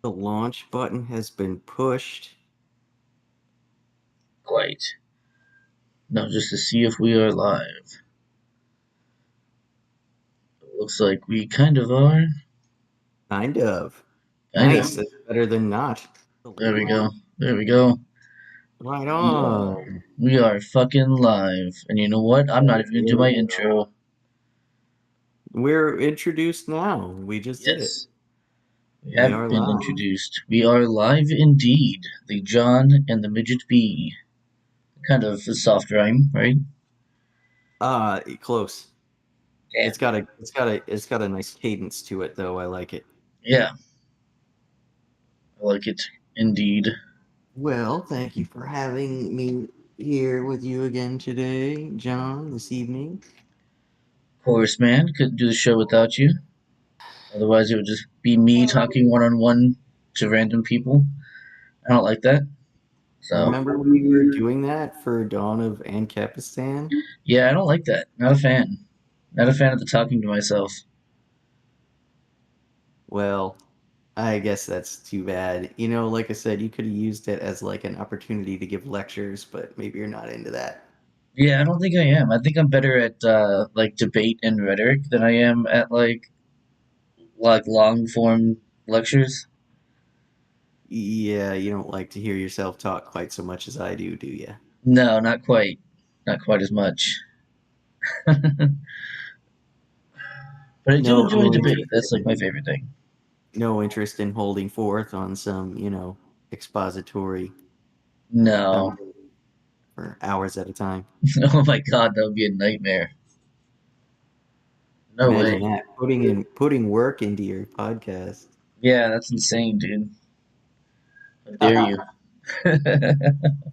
The launch button has been pushed. Quite. Now, just to see if we are live. Looks like we kind of are. Kind of. Kind of. Nice. That's better than not. There we Absolutely. go. There we go. Right We on. are. We are fucking live. And you know what? I'm not even gonna do my intro. We're introduced now. We just did it. Yes. We We have are been live. introduced. We are live indeed. The John and the Midget Bee. Kind of a soft rhyme, right? Close. Damn. It's got a nice cadence to it though. I like it. Yeah, I like it indeed. Of Well, thank you for having me here with you again today, John, this evening. course, man. Couldn't do the show without you. Otherwise, it would just be me talking one on one to random people. I don't like that. So, Remember we were doing that for Dawn of Ancapistan? yeah, I don't like that. Not a fan. Not a fan of the talking to myself. Well, I guess that's too bad. Like I said, you could have used it as like an opportunity to give lectures, but maybe you're not into that. Yeah, I don't think I am. I think I'm better at like debate and rhetoric than I am at like long form lectures. Yeah, you don't like to hear yourself talk quite so much as I do you? No, not quite. Not quite as much. But I do No, enjoy no debate. interest That's like in my favorite thing. no interest in holding forth on some, expository No. foundation for hours at a time. Oh my god, that would be a nightmare. No Imagine way. that putting work into your podcast. Yeah, that's insane, dude. How dare you?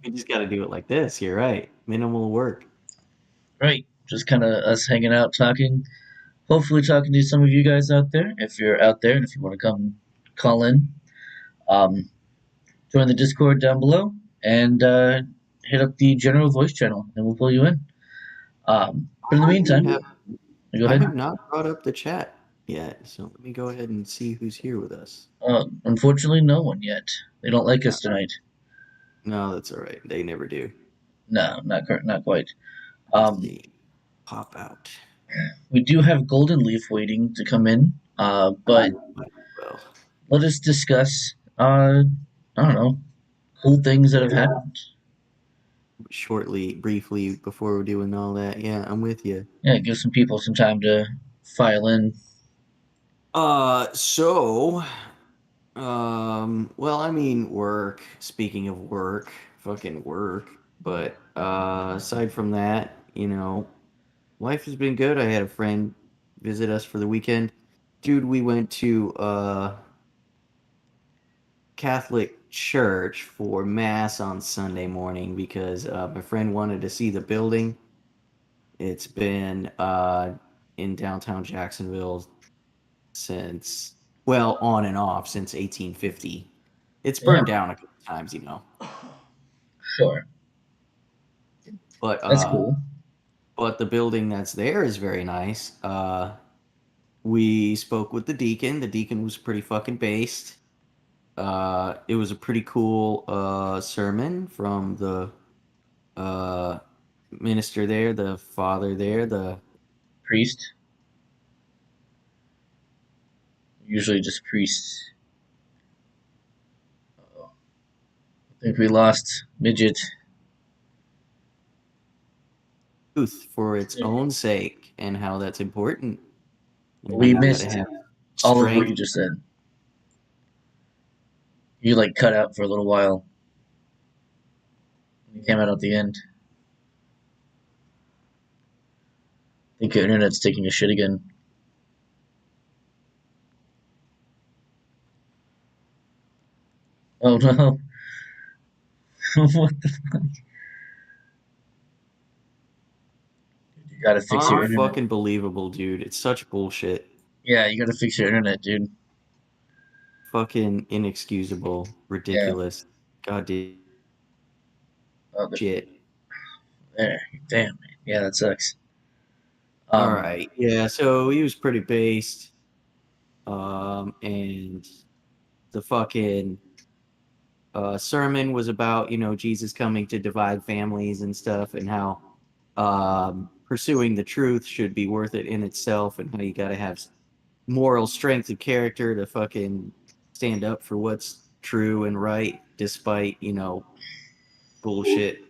You just got to do it like this. You're right. Minimal work. Right. Just kind of us hanging out, talking. Hopefully, talking to some of you guys out there. If you're out there and if you want to come call in, um, join the Discord down below and hit up the general voice channel and we'll pull you in. But in the We meantime, have go I ahead. have not brought up the chat yet, so let me go ahead and see who's here with us. Unfortunately, no one yet. They don't like No, us tonight. no, that's all right. They never do. No, not quite. Let's Um, see. Pop out. we do have Golden Leaf waiting to come in, but Might as well. let us discuss, I don't know, cool things that have happened. Shortly, briefly, before we're doing all that. Yeah, I'm with you. Yeah, give some people some time to file in. So, well, I mean, work. Speaking of work, fucking work. But aside from that, life has been good. I had a friend visit us for the weekend. Dude, we went to Catholic church for mass on Sunday morning because my friend wanted to see the building. It's been in downtown Jacksonville since, well, on and off since 1850. It's Yeah, burned down a couple times. sure. But That's cool. the building that's there is very nice. We spoke with the deacon. The deacon was pretty fucking based. It was a pretty cool sermon from the uh, minister there, the father there, the Priest. Usually just priests. I think we lost Midget. truth for its own sake and how that's important and how We you got to missed have all of what strength. you just said. You like cut out for a little while. You came out at the end. I think your internet's taking a shit again. Oh no. What the fuck? You gotta fix your internet. Unfucking believable, dude. It's such bullshit. Yeah, you gotta fix your internet, dude. Fucking inexcusable, Yeah. ridiculous. Goddamn Oh, shit. there. Damn. Yeah, that sucks. All Um, right. Yeah, so he was pretty based. And the fucking sermon was about, Jesus coming to divide families and stuff, and how pursuing the truth should be worth it in itself, and how you got to have moral strength of character to fucking stand up for what's true and right, despite, bullshit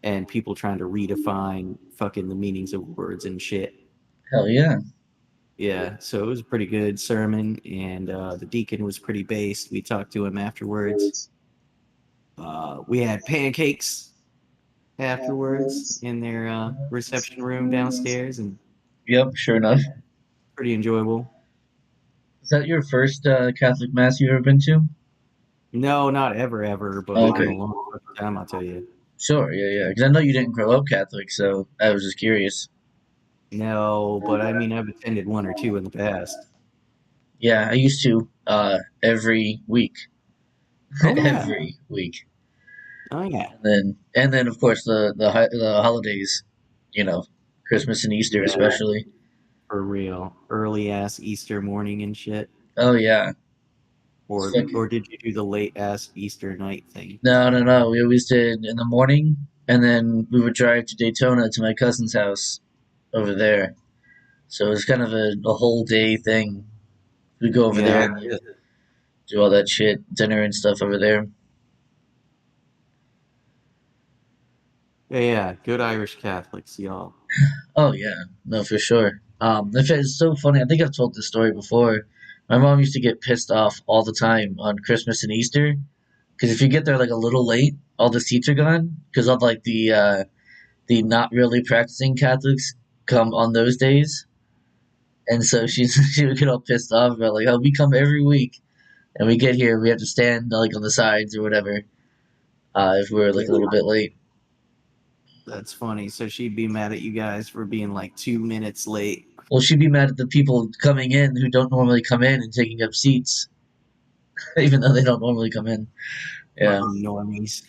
and people trying to redefine fucking the meanings of words and shit. Hell yeah. Yeah, so it was a pretty good sermon, and the deacon was pretty based. We talked to him afterwards. We had pancakes afterwards in their reception room downstairs, and Yep, sure enough. pretty enjoyable. Is that your first Catholic mass you've ever been to? No, not ever, ever, Oh, but a okay. long fucking time, I'll tell you. Sure, yeah, yeah. Because I know you didn't grow up Catholic, so I was just curious. No, but I mean, I've attended one or two in the past. Yeah, I used to every week, Oh yeah, every week, oh yeah, and then of course the holidays, you know, Christmas and Easter yeah, especially. for real. Early ass Easter morning and shit, Oh yeah, it's or did you do the late ass Easter night thing? no, no, no. We always did in the morning, and then we would drive to Daytona to my cousin's house over there. So it was kind of a whole day thing. We go over there Yeah, and you do all that shit, dinner and stuff over there. yeah, yeah. Good Irish Catholics, y'all. Oh yeah, no, for sure. In fact, it's so funny. I think I've told this story before. My mom used to get pissed off all the time on Christmas and Easter because if you get there like a little late, all the seats are gone because all like the not really practicing Catholics come on those days, and so she's she would get all pissed off about like, oh, we come every week and we get here, we have to stand like on the sides or whatever if we're like Yeah, a little bit late. that's funny. So she'd be mad at you guys for being like 2 minutes late. Well, she'd be mad at the people coming in who don't normally come in and taking up seats, even though they don't normally come in. Yeah, Fucking normies.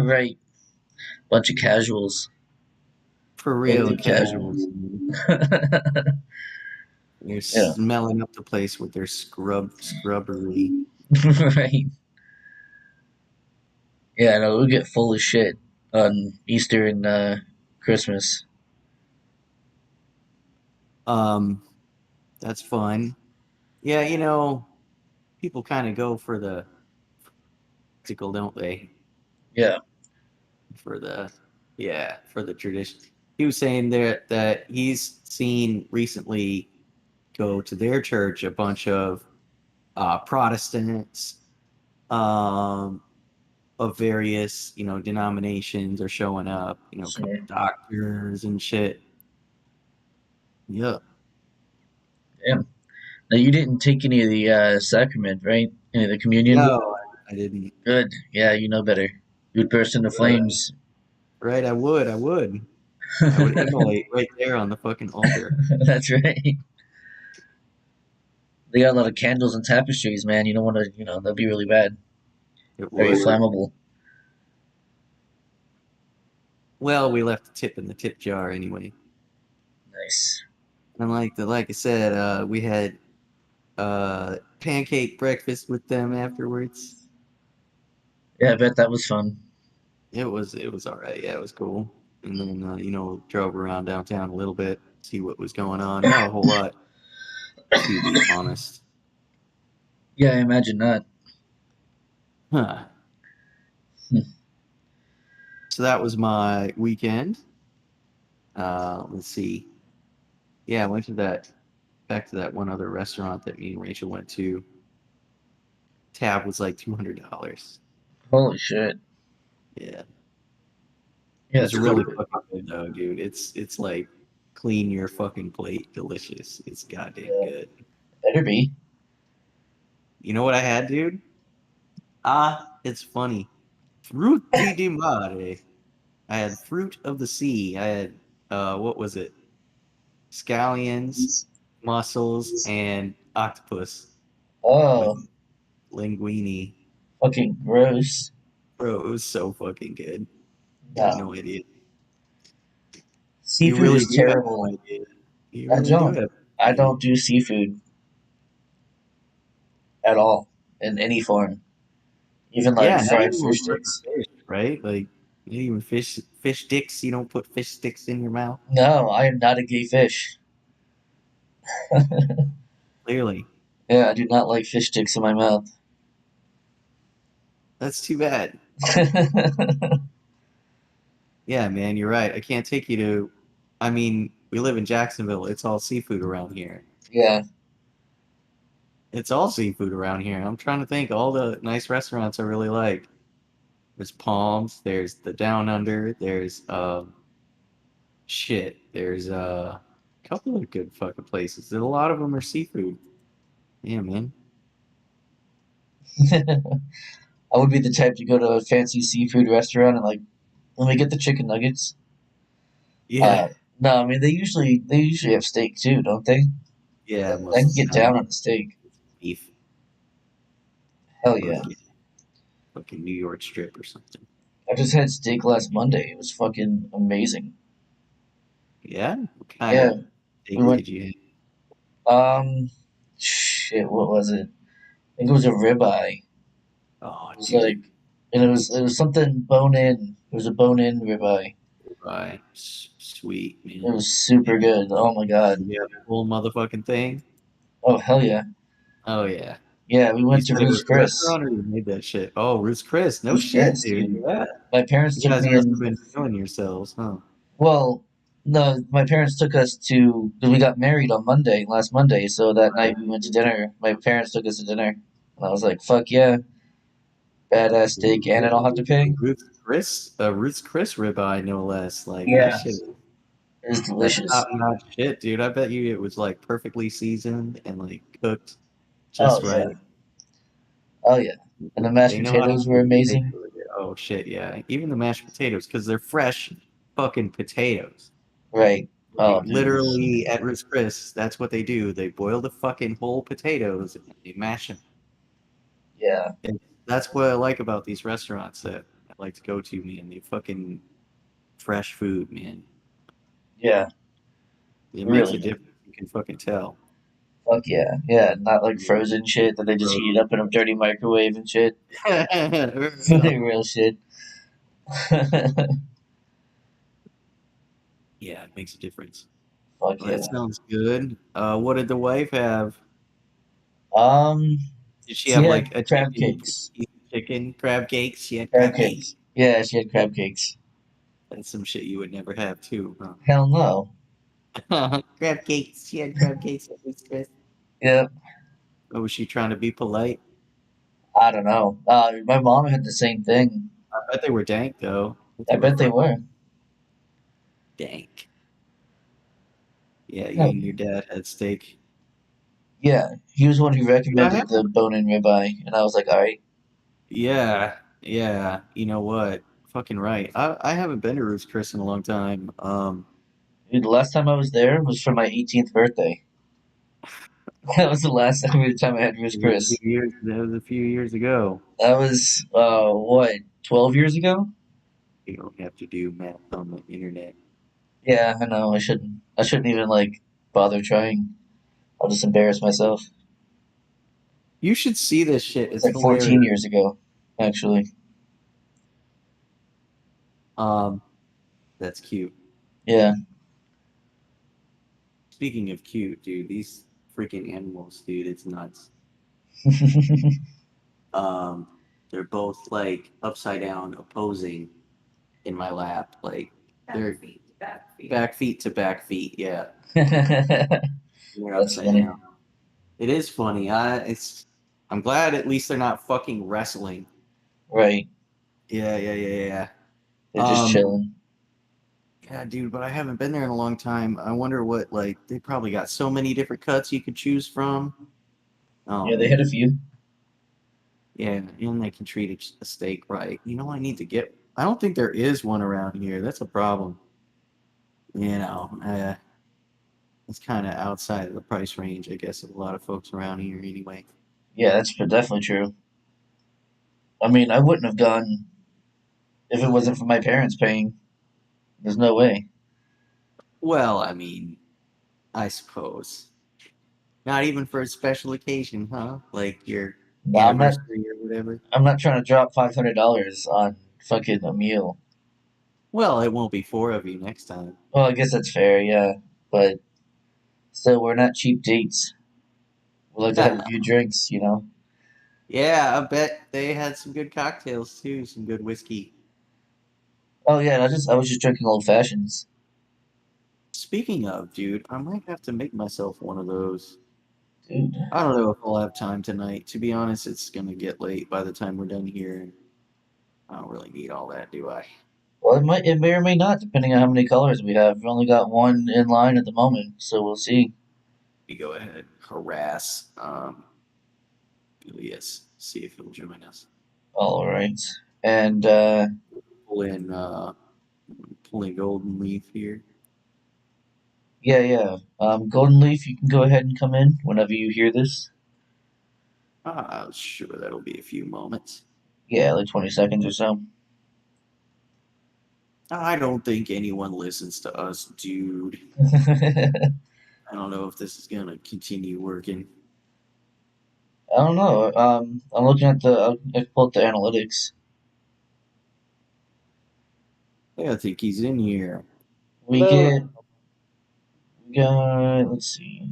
right. Bunch of casuals, For real, filthy casuals. casuals. They're Yeah, smelling up the place with their scrubbery. right. Yeah, no, we get full of shit on Easter and Christmas. Um, that's fun. Yeah, people kind of go for the practical, don't they? Yeah, For the for the tradition. He was saying there that he's seen recently go to their church a bunch of Protestants um, of various denominations are showing up. A couple sure. doctors and shit. Yep. Yeah. Now you didn't take any of the sacrament, right? Any of the communion? No, I didn't. Good. Yeah, you know better. You would burst into Good. flames. Right, I would. I would immolate right there on the fucking altar. That's right. They got a lot of candles and tapestries, man. You don't want to, that'd be really bad. It Very would. flammable. Well, we left the tip in the tip jar anyway. Nice. And like I said, we had pancake breakfast with them afterwards. Yeah, I bet that was fun. It was all right. Yeah, it was cool. And then drove around downtown a little bit, see what was going on. Not a whole lot, to be honest. Yeah, I imagine not. Huh. So that was my weekend. Let's see. Yeah, I went to that back to that one other restaurant that me and Rachel went to. Tab was like $200. Holy shit. Yeah, it Yeah, was it's really cool. fucking good though, dude. It's like clean your fucking plate, delicious. It's goddamn Yeah, good. better be. You know what I had, dude? It's funny. Frutti di mare. I had fruit of the sea. I had what was it? Scallions, mussels, and octopus with Oh, linguine. fucking gross. Bro, it was so fucking good. You have No. no idea. You Seafood really is do have no terrible. idea. You I really do don't. have I no idea. don't do seafood at all. in any form, even like Yeah, not fried even when fish it comes to sticks. fish, right? Like, not even fish sticks. You don't put fish sticks in your mouth. No, I am not a gay fish. Clearly, Yeah, I do not like fish sticks in my mouth. that's too bad. Yeah, man, you're right. I can't take you to. I mean, we live in Jacksonville. It's all seafood around here. Yeah. It's all seafood around here. I'm trying to think all the nice restaurants I really like. There's Palms. There's the Down Under. There's shit. There's a couple of good fucking places. And a lot of them are seafood. Yeah, man. I would be the type to go to a fancy seafood restaurant and like, let me get the chicken nuggets. Yeah, Uh, no, I mean they usually have steak too, don't they? yeah. I Most can of the get time down on the steak. it's beef Hell or yeah! get fucking New York strip or something. I just had steak last Monday. It was fucking amazing. Yeah. What kind Yeah, of we steak went. did you have? Um, shit, what was it? I think it was a ribeye. Oh, It was like, dude. and it was something bone in. It was a bone in ribeye. Rye. Sweet, It man. was super good. Oh my god. Yeah, the whole motherfucking thing. Oh hell yeah. Oh yeah. Yeah, we You went to said it Ruth's was a Chris. restaurant or you made that shit? Oh, Ruth's Chris. No Ruth's shit, Chris, dude. dude. Yeah. My parents You took guys me must have in. been killing yourselves, huh? Well, no, my parents took us to because we got married on Monday, last Monday. So that night we went to dinner. My parents took us to dinner, and I was like, "Fuck yeah, badass steak, and I don't have to pay." Ruth's Chris ribeye, no less. Like that Yeah, shit. it was That's delicious. top notch shit, dude. I bet you it was like perfectly seasoned and like cooked Oh just yeah, right. oh yeah, and the mashed They know how to potatoes were cook steak amazing. over there. Oh shit, yeah. Even the mashed potatoes, because they're fresh fucking potatoes. Right. Like Oh dude. literally at Ruth's Chris, that's what they do. They boil the fucking whole potatoes and they mash them. Yeah, And that's what I like about these restaurants that I like to go to, man. They fucking fresh food, man. yeah, It they makes really a do. difference. You can fucking tell. Fuck yeah, yeah. Not like frozen shit that they just heat up in a dirty microwave and shit. Real. Real shit. Yeah, it makes a difference. Fuck Well, that yeah. sounds good. What did the wife have? Um, Did she she have had like a crab chicken, cakes. chicken crab cakes? She had Crab crab cakes. cakes. Yeah, she had crab cakes. That's some shit you would never have too, Hell no. huh? Crab cakes. She had crab cakes at least, Chris. Yeah, Oh, was she trying to be polite? I don't know. My mom had the same thing. I bet they were dank though. But I they were bet they fucking were. dank. Yeah, you Hell and yeah. your dad had steak. Yeah, he was the one who Dude, I recommended haven't. the bone-in ribeye, and I was like, all right. Yeah, yeah. You know what? Fucking right. I haven't been to Ruth's Chris in a long time. Dude, the last time I was there was for my 18th birthday. That was the last time I had Ruth's It was a few Chris. years. That was a few years ago. That was what, 12 years ago? You don't have to do math on the internet. Yeah, I know. I shouldn't even like bother trying. I'll just embarrass myself. You should see this shit. It's It's like 14 hilarious. years ago, actually. Um, that's cute. Yeah. Speaking of cute, dude, these freaking animals, dude, it's nuts. Um, they're both like upside down, opposing in my lap. Like they're back feet to back feet. Yeah, they're That's upside funny. down. It is funny. I'm glad at least they're not fucking wrestling. Right. Yeah, yeah, yeah, yeah. They're just chilling. Yeah, dude, but I haven't been there in a long time. I wonder what like they probably got so many different cuts you could choose from. Oh Yeah, they had a man, few. yeah, and they can treat a steak right. You know, I need to get. I don't think there is one around here. That's a problem. You know, it's kind of outside of the price range, I guess, of a lot of folks around here anyway. Yeah, that's definitely true. I mean, I wouldn't have gone if it wasn't for my parents paying. There's no way. Well, I mean, I suppose not even for a special occasion, huh? Like you're No, anniversary or whatever. I'm not trying to drop $500 on fucking a meal. Well, it won't be four of you next time. Well, I guess that's fair, yeah. But still, we're not cheap dates. We like to have a few drinks, you know. Yeah, I bet they had some good cocktails too, some good whiskey. Oh yeah, I was just drinking old fashions, Speaking of, dude, I might have to make myself one of those. dude. I don't know if I'll have time tonight. To be honest, it's gonna get late by the time we're done here, and I don't really need all that, do I? Well, it may or may not, depending on how many colors we have. We've only got one in line at the moment, so we'll see. We go ahead, harass Julius, see if he'll join us. All right, and Pull in, pulling golden leaf here. yeah, yeah. Golden Leaf, you can go ahead and come in whenever you hear this. Sure, that'll be a few moments. Yeah, like 20 seconds or so. I don't think anyone listens to us, dude. I I don't know if this is gonna continue working. don't know. I'm looking at I pulled the analytics. Yeah, I think he's in here. We Hello. get we got let's see.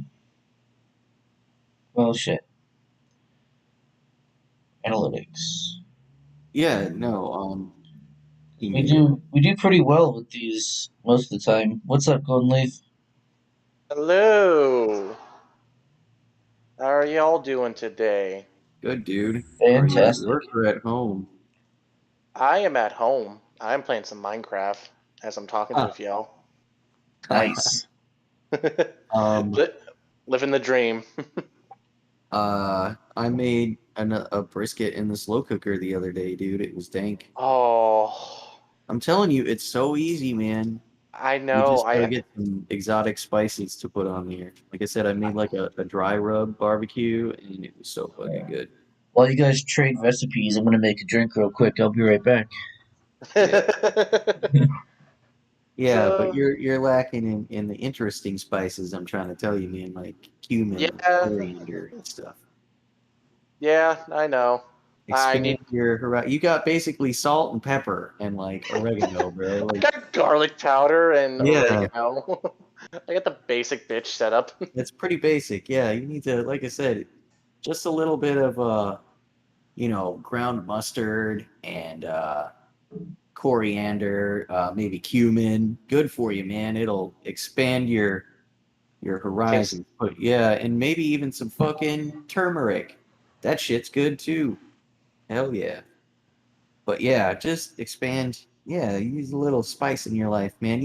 Well, shit. Analytics. Yeah, no, he made it. We do pretty well with these most of the time. What's up, Golden Leaf? Hello. How are y'all doing today? Good, dude. Are you at Fantastic. work or at home? I am at home. I'm playing some Minecraft as I'm talking with y'all. Nice. um, Li- Living the dream. I made a brisket in the slow cooker the other day, dude. It was dank. Oh, I'm telling you, it's so easy, man. I You know. just gotta get some exotic spices to put on here. Like I said, I made like a dry rub barbecue, and it was so fucking good. While you guys trade recipes, I'm gonna make a drink real quick. I'll be right back. Yeah, yeah, but So you're lacking in the interesting spices. I'm trying to tell you, man, like cumin and yeah, coriander and stuff. yeah, I know. I Expand need. your horizon. You got basically salt and pepper and like oregano, bro. I Like, got garlic powder and yeah, oregano. I got the basic bitch setup. it's pretty basic. Yeah, you need to, like I said, just a little bit of ground mustard and coriander, maybe cumin. Good for you, man. It'll expand your Taste. horizon. But yeah, and maybe even some fucking turmeric. That shit's good too. Hell yeah. But yeah, just expand. Yeah, use a little spice in your life, man.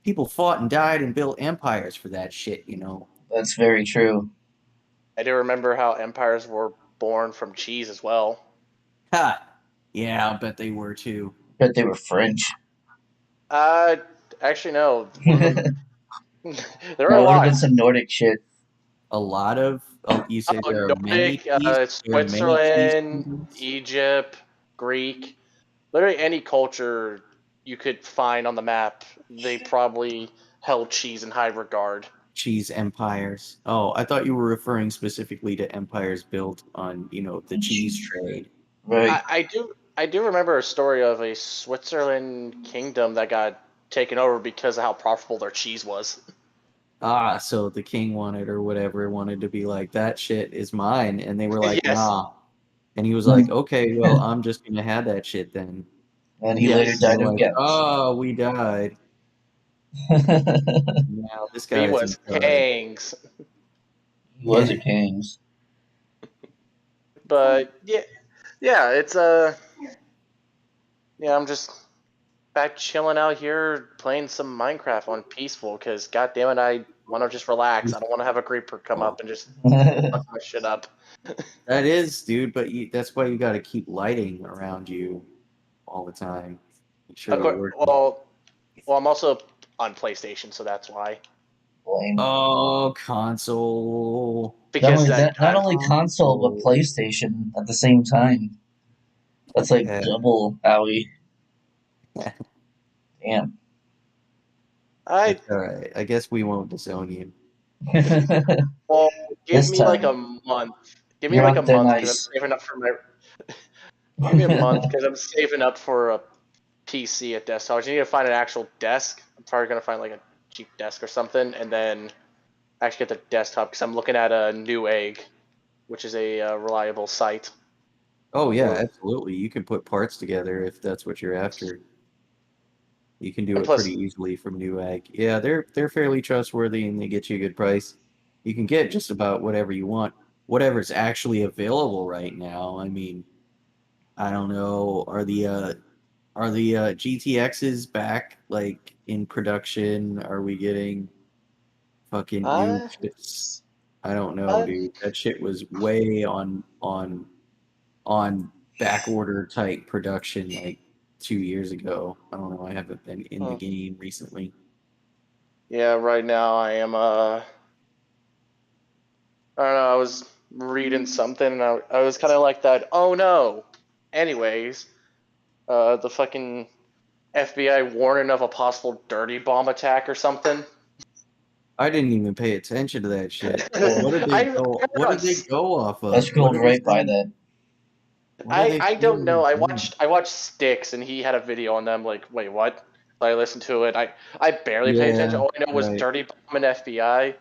People fought and died and built empires for that shit. That's very true. I do remember how empires were born from cheese as well. Ha! Yeah, I'll bet they were too. Bet they were French. Uh, actually, no. One of them. No, There are a it would have lot. been some Nordic shit. A lot of, you say Oh, there are many Nordic, cheese, there are many cheese Switzerland, kingdoms. Egypt, Greek. Literally any culture you could find on the map, they probably held cheese in high regard. Cheese empires. Oh, I thought you were referring specifically to empires built on, the cheese trade. Right. I do remember a story of a Switzerland kingdom that got taken over because of how profitable their cheese was. Ah, so the king wanted or whatever wanted to be like, that shit is mine. And they were like, Yes. nah. And he was like, And okay, well, I'm just gonna have that shit then. he later Yes. And they're died of like, gout. oh, we died. Now this He guy's in was charge. kings. He was Yeah. a king's. But yeah, yeah, it's yeah, I'm just back chilling out here playing some Minecraft on peaceful because god damn it, I want to just relax. I don't want to have a creeper come up and just fuck my shit up. That is, dude, but that's why you gotta keep lighting around you all the time. Make sure Of you're course, working. I'm also on PlayStation, so that's why. Blame. Oh, console. Because Not only console but Console. PlayStation at the same time. That's like Yeah. double owie. Damn. I It's all right. I guess we won't disown you. well, give This me like a time. month. Give me You're like a on thin month because I'm ice. saving up for my. Give me a month because I'm saving up for a PC at desktop. I just need to find an actual desk. I'm probably gonna find like a cheap desk or something, and then actually get the desktop because I'm looking at a Newegg, which is a reliable site. Oh yeah, For absolutely. You can put parts together if that's what you're after. You can do and it pretty plus, easily from Newegg. Yeah, they're fairly trustworthy and they get you a good price. You can get just about whatever you want, whatever's actually available right now. I mean, I don't know, are the GTXs back like in production? Are we getting fucking new uh, chips? I don't know, uh, dude. That shit was way on back order type production like 2 years ago. I don't know. I haven't been in the hmm. game recently. Yeah, right now I am I don't know, I was reading something and I was kind of like that. Oh no. Anyways, the fucking FBI warning of a possible dirty bomb attack or something. I didn't even pay attention to that shit. What did they I go? heard What on did they go off I of? What scrolled are they right by saying? that. What are they I don't saying? know. I They're doing? watched Sticks and he had a video on them. Like, wait, what? I listened to it. I barely paid attention. Yeah, All I know was right. dirty bomb and FBI.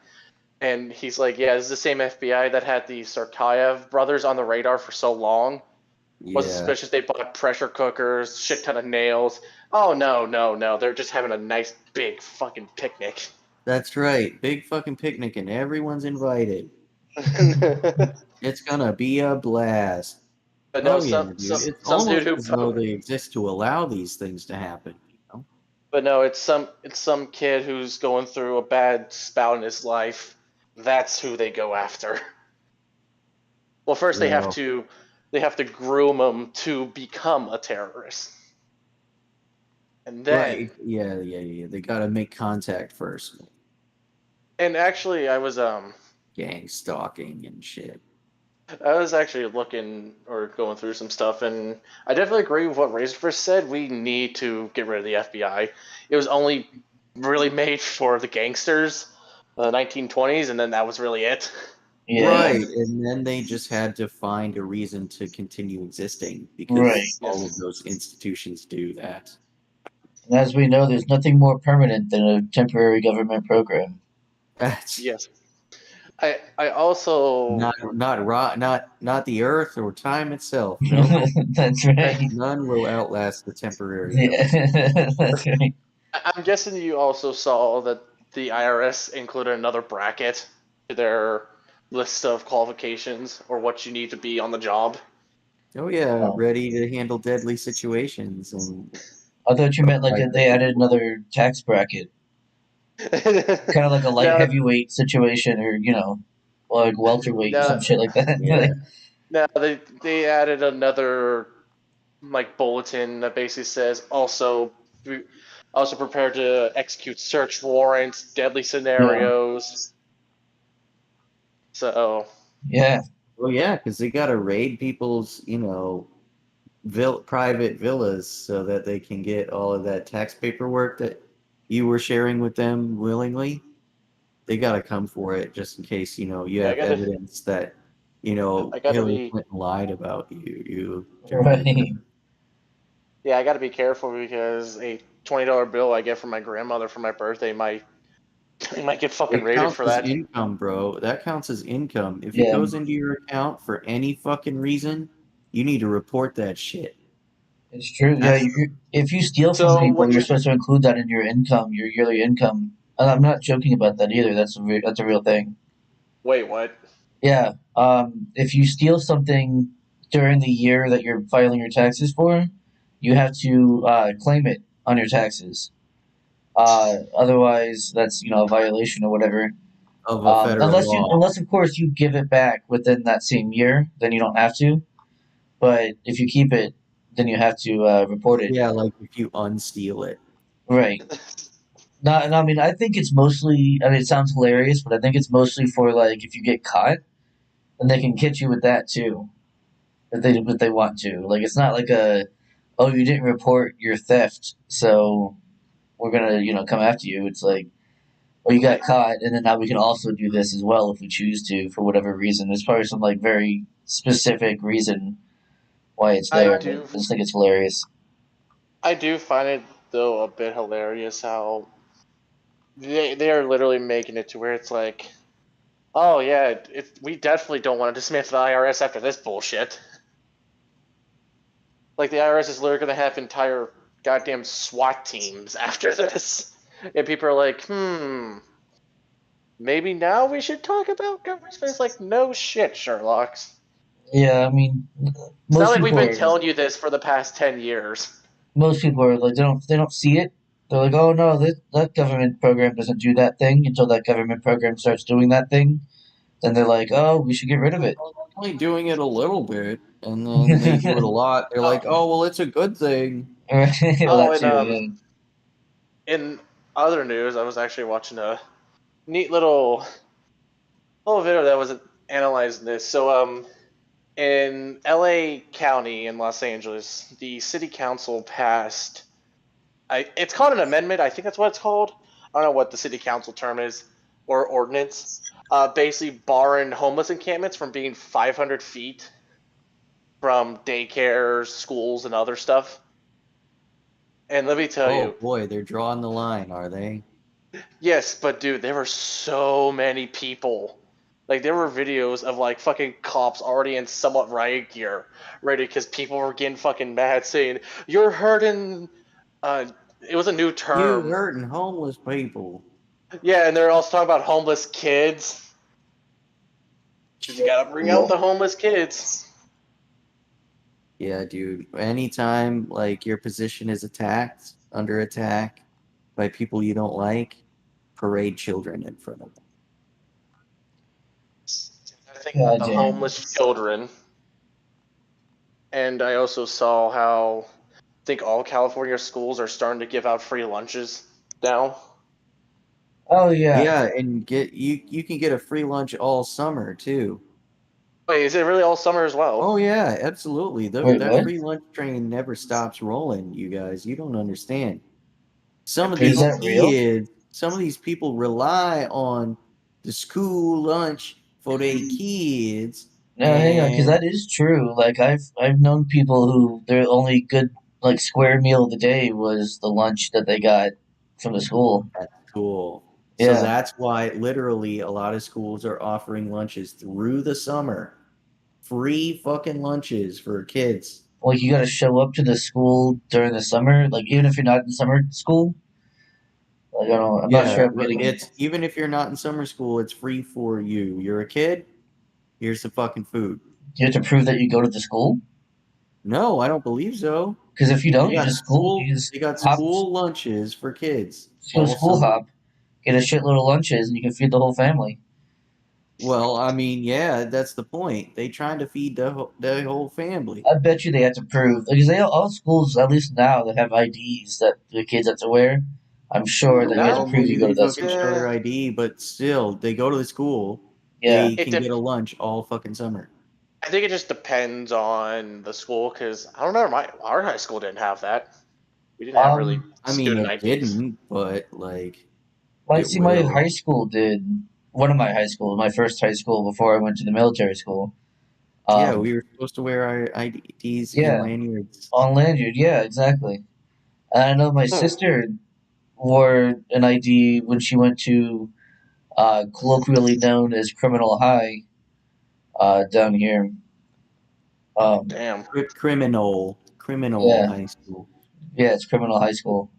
And he's like, yeah, this is the same FBI that had the Sarkayev brothers on the radar for so long. Was Yeah, suspicious they bought pressure cookers, shit ton of nails. Oh no, no, no! They're just having a nice big fucking picnic. that's right. Big fucking picnic and everyone's invited. But It's gonna be a blast. no, Oh yeah, dude. It's some dude almost who as though they exist to allow these things to happen, you know? But no, it's some kid who's going through a bad spout in his life. That's who they go after. Well, first Well, they have to groom him to become a terrorist, and then right. Yeah. They gotta make contact first. and actually Gang stalking and shit. I was actually looking or going through some stuff, and I definitely agree with what Razorfish said. We need to get rid of the FBI. It was only really made for the gangsters, the 1920s, and then that was really it. Yeah, Right, and then they just had to find a reason to continue existing right. because all of Yes, those institutions do that. And as we know, there's nothing more permanent than a temporary government program. That's yes. I also not the earth or time itself. Nope, That's right. none will outlast the temporary Yeah, government. that's right. I'm guessing you also saw that the IRS included another bracket to their list of qualifications or what you need to be on the job. Oh yeah, Oh, ready to handle deadly situations and I thought you meant like provide they backup added work. another tax bracket, kind of like a light now, heavyweight situation, or like welterweight, some now, shit like that. Yeah. now they added another like bulletin that basically says also prepared to execute search warrants, deadly Yeah, scenarios. So yeah, Oh yeah, because they gotta raid people's, private villas so that they can get all of that tax paperwork that you were sharing with them willingly. They got to come for it just in case, you yeah, have evidence that, I gotta Hillary be Clinton lied about you during your right. term. yeah, I gotta be careful because a $20 bill I get from my grandmother for my birthday might I might get fucking It raided counts for as that. income, bro. That counts as income. If it Yeah, goes into your account for any fucking reason, you need to report that shit. it's true. Yeah, if you steal from So people, what you're you supposed to include that in your income, your yearly income. And I'm not joking about that either. That's a real thing. wait, what? Yeah. If you steal something during the year that you're filing your taxes for, you have to claim it on your taxes. Otherwise, that's a violation or whatever. Of a federal law. Unless of course you give it back within that same year, then you don't have to. But if you keep it, then you have to report it. Yeah, like if you unsteal it. Right. Not, and I mean, I think it's mostly. I mean, it sounds hilarious, but I think it's mostly for like if you get caught, then they can get you with that too, if they want to. Like, it's not like oh, you didn't report your theft, so we're gonna come after you. It's like, or you got caught, and then now we can also do this as well if we choose to for whatever reason. There's probably some like very specific reason why it's I there, but do I just think it's hilarious. I do find it though a bit hilarious how they are literally making it to where it's like, oh yeah, we definitely don't want to dismantle the IRS after this bullshit. Like the IRS is literally going to have entire goddamn SWAT teams after this, and people are like, maybe now we should talk about government spending. It's like, no shit, Sherlock's. Yeah, I mean, It's not most like we've people been are telling you this for the past 10 years. like they don't see it. They're like, oh no, that government program doesn't do that thing until that government program starts doing that thing. Then they're like, oh, we should get rid of it. Only doing it a little bit, and then they do it a lot. They're like, Oh, "Oh, well, it's a good thing." Well, oh, that and too. Yeah. in other news, I was actually watching a neat little video that was analyzing this. So in LA County in Los Angeles, the city council passed. It's called an amendment. I think that's what it's called. I don't know what the city council term is or ordinance. Basically, barring homeless encampments from being 500 feet from daycares, schools, and other stuff. And let me tell Oh you, boy, they're drawing the line, are they? yes, but dude, there were so many people. Like there were videos of like fucking cops already in somewhat riot gear, ready because people were getting fucking mad, saying you're hurting. It was a new You term. hurting homeless people. Yeah, and they're also talking about homeless kids. Because you gotta bring out the homeless kids. Yeah, dude. Anytime like your position is attacked, under attack by people you don't like, parade children in front of them. I think about God the damn. homeless children, and I also saw how I think all California schools are starting to give out free lunches now. Oh yeah. Yeah, and get you can get a free lunch all summer too. Wait, is it really all summer as well? Oh yeah, absolutely. Wait, That what? free lunch train never stops rolling, you guys. You don't understand. Some And of Is these people, that real? kids, some of these people rely on the school lunch for their kids, No, hang on, because and that is true. Like I've known people who their only good like square meal of the day was the lunch that they got from the school. that's cool. So Yeah. that's why literally a lot of schools are offering lunches through the summer. Free fucking lunches for kids. Like you got to show up to the school during the summer, like even if you're not in summer school. Like I don't, I'm not Yeah, sure I'm getting it. it's even if you're not in summer school, it's free for you. You're a kid, here's the fucking food. You have to prove that you go to the school. No, I don't believe so. Because if you don't, you just school, you just They got hop, school lunches for kids just go all school summer. hop, get a shitload of lunches, and you can feed the whole family. Well, I mean, yeah, that's the point. They trying to feed the whole family. I bet you they have to prove because they all schools at least now that have IDs that the kids have to wear. I'm sure that you have to now, prove you Normally go to they that fucking school. show yeah, their ID, but still, they go to the school. Yeah, They it. can get a lunch all fucking summer. I think it just depends on the school because I don't know. Our high school didn't have that. We didn't have really I mean, student it IDs. didn't, but like well, I it see. My high will. school did one of my high schools, my first high school before I went to the military school. Yeah, Um, we were supposed to wear our IDs in yeah, lanyards. on lanyard. Yeah, exactly. And I know my Hmm. sister wore an ID when she went to colloquially known as Criminal High down here. Um, Damn. Criminal yeah, high school. yeah, it's Criminal High School.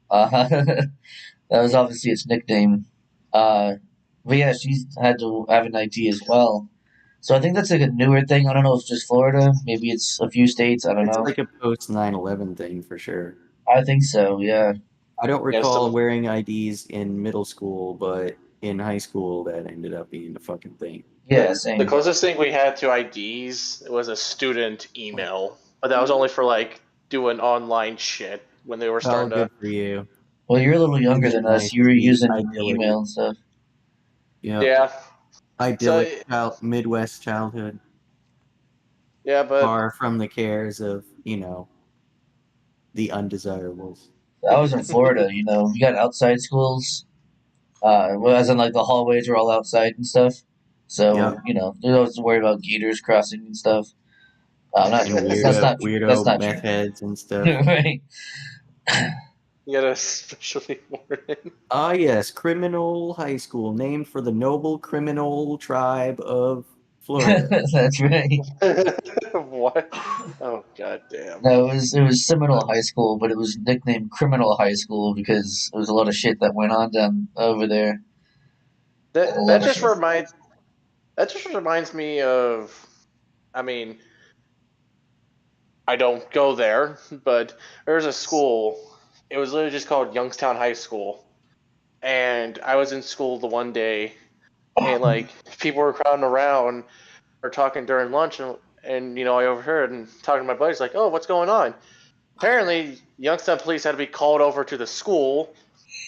That was obviously its nickname. Uh, but yeah, she's had to have an ID as well. So I think that's like a newer thing. I don't know if it's just Florida. Maybe it's a few states. I don't It's know. like a post 9/11 thing for sure. I think so. Yeah. I don't Yes, recall wearing IDs in middle school, but in high school that ended up being the fucking thing. Yeah. the Same. closest thing we had to IDs was a student email, but that was only for like doing online shit when they were Oh, starting to. good for you. Well, you're a little Isn't younger it than us. nice You to were be using idyllic? email and stuff. Yep. Yeah. So Idyllic Midwest childhood, yeah, but far from the cares of, the undesirables. I was in Florida. You know, we got outside schools. Well, as in like the hallways were all outside and stuff. Yep. So they're always worried about gators crossing and stuff. Not And that's weirdo not true. That's weirdo not meth true. heads and stuff. Right. You got a specialty warden. Ah, yes, criminal high school, named for the noble criminal tribe of Florida. That's right. What? Oh god damn. No, it was Seminole High School, but it was nicknamed Criminal High School because there was a lot of shit that went on down over there. A That lot that of just shit. reminds that just reminds me of. I mean, I don't go there, but there's a school. It was literally just called Youngstown High School, and I was in school the one day, and like people were crowding around or talking during lunch, and I overheard and talking to my buddies like, "Oh, what's going on?" Apparently, Youngstown police had to be called over to the school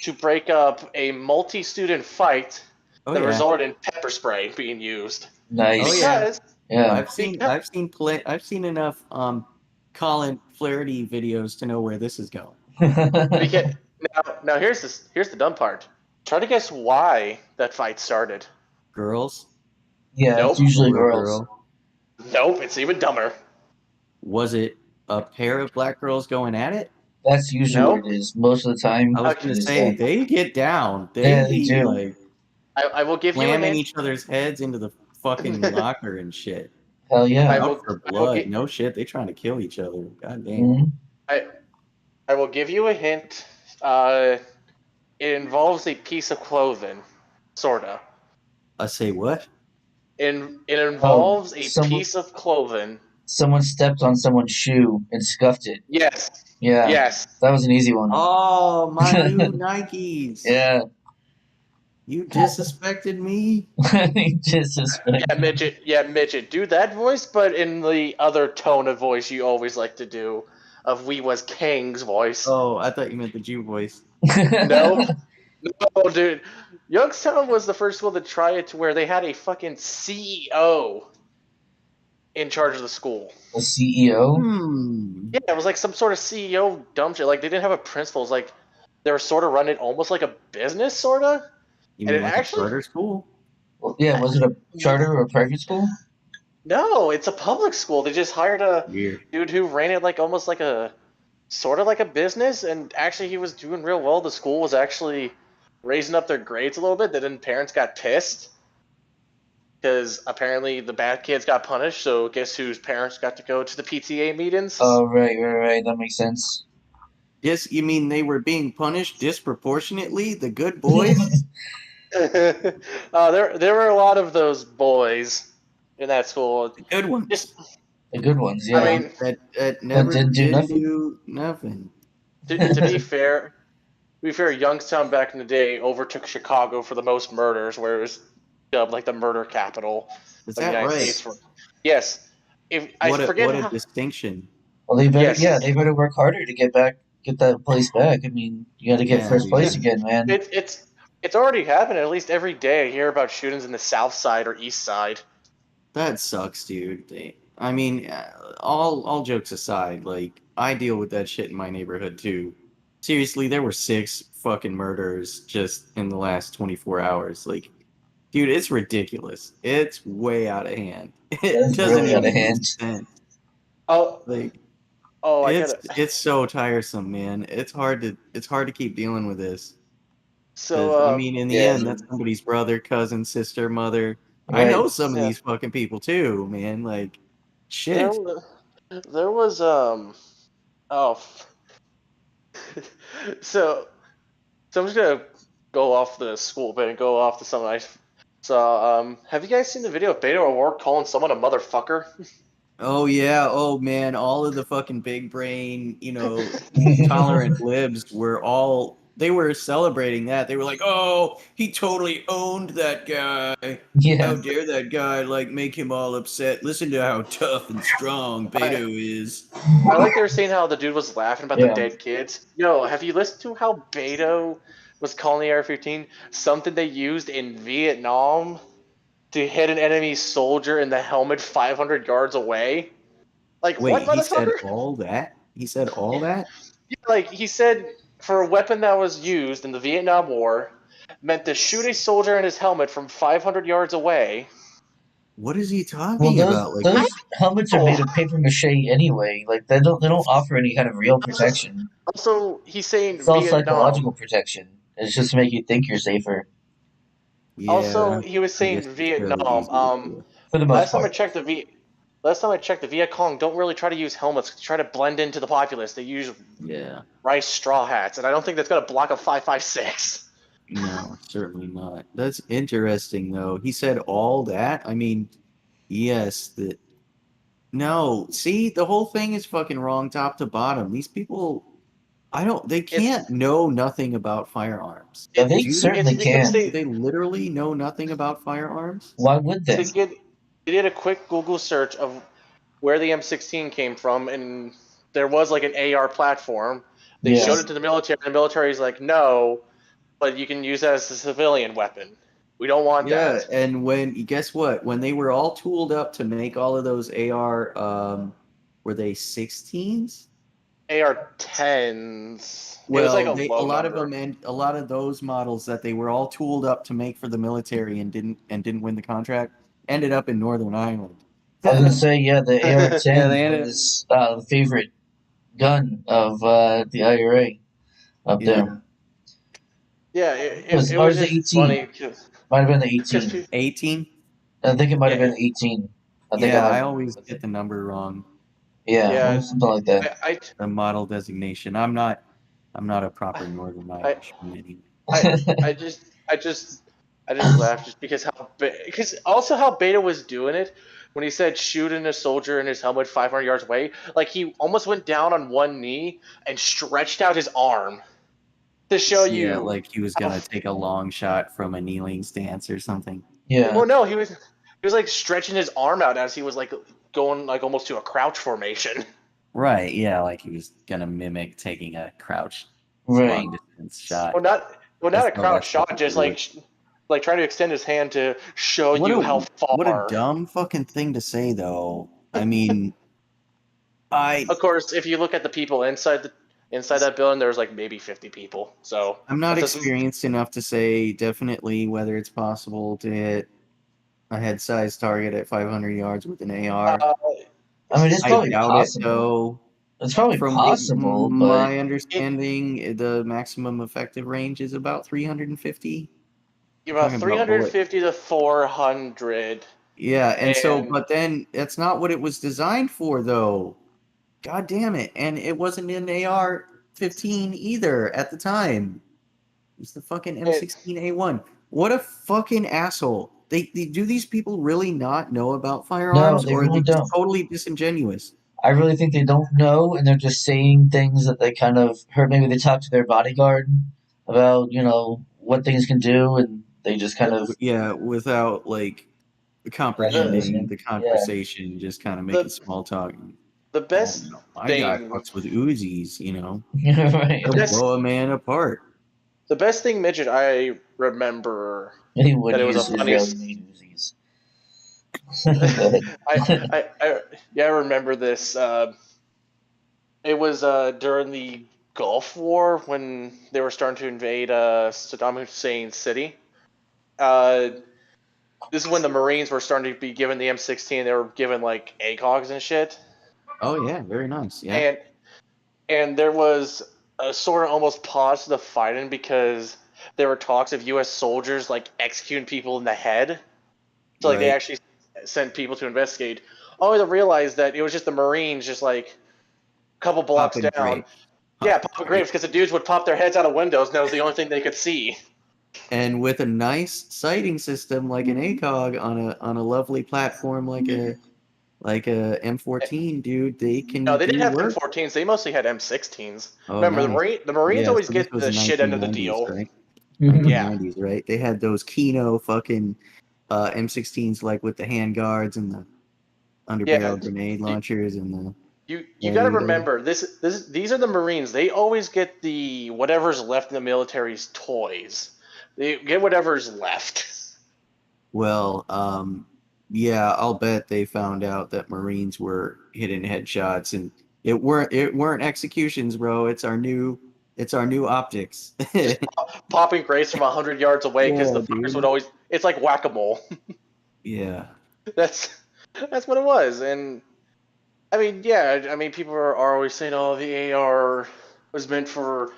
to break up a multi-student fight Oh that yeah. resulted in pepper spray being used Oh Nice. yeah. because Yeah. because I've seen enough Colin Flaherty videos to know where this is going. because now here's the dumb part. Try to guess why that fight started. Girls, Yeah, it's Nope. usually or a girls. girl. Nope. It's even dumber. Was it a pair of black girls going at it? That's usually what Nope. it is. Most of the I time, was Okay. it gonna is say that. they get down. They Yeah, they be do. like I will give you a slamming hint. each other's heads into the fucking locker and shit. Hell I yeah. Out will. for I will blood. get. No shit. They trying to kill each other. God damn. hmm I I will give you a hint. Uh, it involves a piece of clothing, sorta. I say what? It Oh, involves a someone piece of clothing. someone stepped on someone's shoe and scuffed it. Yes. Yeah, Yes. that was an easy one. Oh, my new Nikes. Yeah. You disrespected me? Just suspect. Yeah, midget. Yeah, midget. Do that voice, but in the other tone of voice you always like to do, of "We was King's" voice. Oh, I thought you meant the Jew voice. No, no, dude. Youngstown was the first school to try it to where they had a fucking CEO in charge of the school. A CEO? Hmm. Yeah, it was like some sort of CEO dumb shit. Like they didn't have a principal. It was like they were sort of running almost like a business, sorta. You And mean it like a actually charter school? Well, yeah, was it a charter or a private school? no, it's a public school. They just hired a Weird. dude who ran it like almost like a sort of like a business, and actually he was doing real well. The school was actually raising up their grades a little bit. Then parents got pissed because apparently the bad kids got punished. So guess whose parents got to go to the PTA meetings? Oh, right. That makes sense. Yes, you mean they were being punished disproportionately? The good boys? There were a lot of those boys in that school. The good ones. Just The good ones, I yeah. mean, That never didn't do did nothing. do nothing. to be fair, Youngstown back in the day overtook Chicago for the most murders, where it was dubbed like the murder capital Is of the that United right? States. Yes, if I forget What a how. distinction. Well, they better, Yes, yeah, they better work harder to get that place back. I mean, you got to get Yeah, first place dude. again, man. it's already happened. At least every day, I hear about shootings in the South Side or East Side. That sucks, dude. I mean, all jokes aside, like I deal with that shit in my neighborhood too. Seriously, there were 6 fucking murders just in the last 24 hours. Like, dude, it's ridiculous. It's way out of hand. That It is doesn't really out of even make hand. sense. Oh, Like, I get it. it's so tiresome, man. It's hard to keep dealing with this. So, Because I mean, in the Yeah, end, that's somebody's brother, cousin, sister, mother. I right. know some of yeah, these fucking people too, man. Like, there, shit. there was oh, so I'm just gonna go off the school bit and go off to something I saw. Have you guys seen the video of Beto O'Rourke calling someone a motherfucker? Oh yeah, oh man, all of the fucking big brain, tolerant libs they were celebrating that. They were like, "Oh, he totally owned that guy. How Yeah. dare that guy like make him all upset? Listen to how tough and strong I Beto is." I like they were saying how the dude was laughing about the Yeah. dead kids. Yo, have you listened to how Beto was calling the Air-15 something they used in Vietnam to hit an enemy soldier in the helmet 500 yards away? Like, what, Wait, he said motherfucker? all that? He said all that? Like, he said for a weapon that was used in the Vietnam War, meant to shoot a soldier in his helmet from 500 yards away. What is he Well, talking those about? Like, those helmets are Oh, made of paper mache anyway. Like they don't offer any kind of real protection. also, he's It's saying all Vietnam. psychological protection. It's just to make you think you're safer Also, yeah, he was I saying guess it's fairly Vietnam. easy to do. for the most Last time I part. checked the Viet Cong don't really try to use helmets. They try to blend into the populace. They use Yeah, rice straw hats, and I don't think that's gonna block a 5.56. no, certainly not. That's interesting, though. He said all that. I mean, yes, that. No, see, the whole thing is fucking wrong, top to bottom. These people, I don't. They It's can't know nothing about firearms. Yeah, it, they Do they? it's certainly because can. Do they literally know nothing about firearms? Why would they they? get they did a quick Google search of where the M16 came from, and there was like an AR platform. They Yeah. showed it to the military. And the military's like, no, but you can use that as a civilian weapon. We don't want Yeah, that. and when guess what? When they were all tooled up to make all of those AR, were they 16s? AR-10s. It was like Well, a they a low lot of number. them and a lot of those models that they were all tooled up to make for the military and didn't win the contract ended up in Northern Ireland. I was gonna say, yeah, the Yeah, AR-10 they ended. was the favorite gun of the IRA up Yeah, there. Yeah, Was it or was is it just 18? funny because Might have been the 18. 18. I think it might yeah, have been 18. I think I Yeah, might I have been always with get it. the number wrong. Yeah, yeah. something like that. I, The model designation. I'm not a proper Northern I, Irishman anyway. I, I just, I just, I just laughed just because because also how Beta was doing it when he said shooting a soldier in his helmet 500 yards away, like he almost went down on one knee and stretched out his arm to show Yeah, you like he was how. gonna take a long shot from a kneeling stance or something. Yeah, Well, no, he was like stretching his arm out as he was like going like almost to a crouch formation. Right, yeah, like he was gonna mimic taking a crouch right. long distance shot. Well, not As a though crouch that's shot, fucking just real. like trying to extend his hand to show What you how a far. dumb fucking thing to say though. I mean, I Of course, if you look at the people inside that building, there's like maybe 50 people. So I'm not that doesn't. experienced enough to say definitely whether it's possible to hit a head size target at 500 yards with an AR. Uh, I mean, it's I probably doubt it possible. though. It's probably From what possible, but my it understanding, the maximum effective range is about 350. We're about talking about bullet. 350 to 400, Yeah, and so, and but then that's not what it was designed for, though. God damn it. And it wasn't an AR-15 either at the time. It was the fucking it M16A1. What a fucking asshole. They do these people really not know about no, firearms, they or are they really just don't. totally disingenuous? I really think they don't know, and they're just saying things that they kind of heard. Maybe they talked to their bodyguard about, what things can do, and they just kind of Yeah, without like actually the comprehending listening. the Yeah. conversation, just kind of making the small talk. the Oh, best no, my guy thing fucks with Uzis, the Right. He'll best blow a man apart. the best thing midget I remember He would that it was a use funny. Israeli made Uzis. Go ahead. Yeah, I remember this. It was during the Gulf War when they were starting to invade Saddam Hussein's city. Uh, this is when the Marines were starting to be given the M16. They were given like ACOGs and shit, Oh yeah, very nice. Yeah. and there was a sort of almost pause to the fighting because there were talks of U.S. soldiers like executing people in the head. So like they Right. actually sent people to investigate. Only to realize that it was just the Marines, just like a couple blocks Popping down. grape. Yeah, Popping popping grape. grapes because the dudes would pop their heads out of windows, and that was the only thing they could see. And with a nice sighting system like an ACOG on a lovely platform like a M14, dude, they No, can they didn't do have work. M14s. They mostly had M16s. Oh, Remember, nice. The Marines Yeah, always so this get was the the shit end of the 1990s, deal. right? Yeah, 1990s, right? They had those Kino fucking M16s like with the hand guards and the yeah. underbarrel grenade You launchers and the you got to radio. remember these are the Marines. They always get the whatever's left in the military's toys. They get whatever's left. Well, yeah, I'll bet they found out that Marines were hitting headshots, and it weren't executions, bro. It's our new optics. Popping grenades from 100 yards away because Yeah, the fuckers would dude. always. It's like whack-a-mole. Yeah. that's that's what it was, and I mean, yeah, I mean, people are always saying, "Oh, the AR was meant for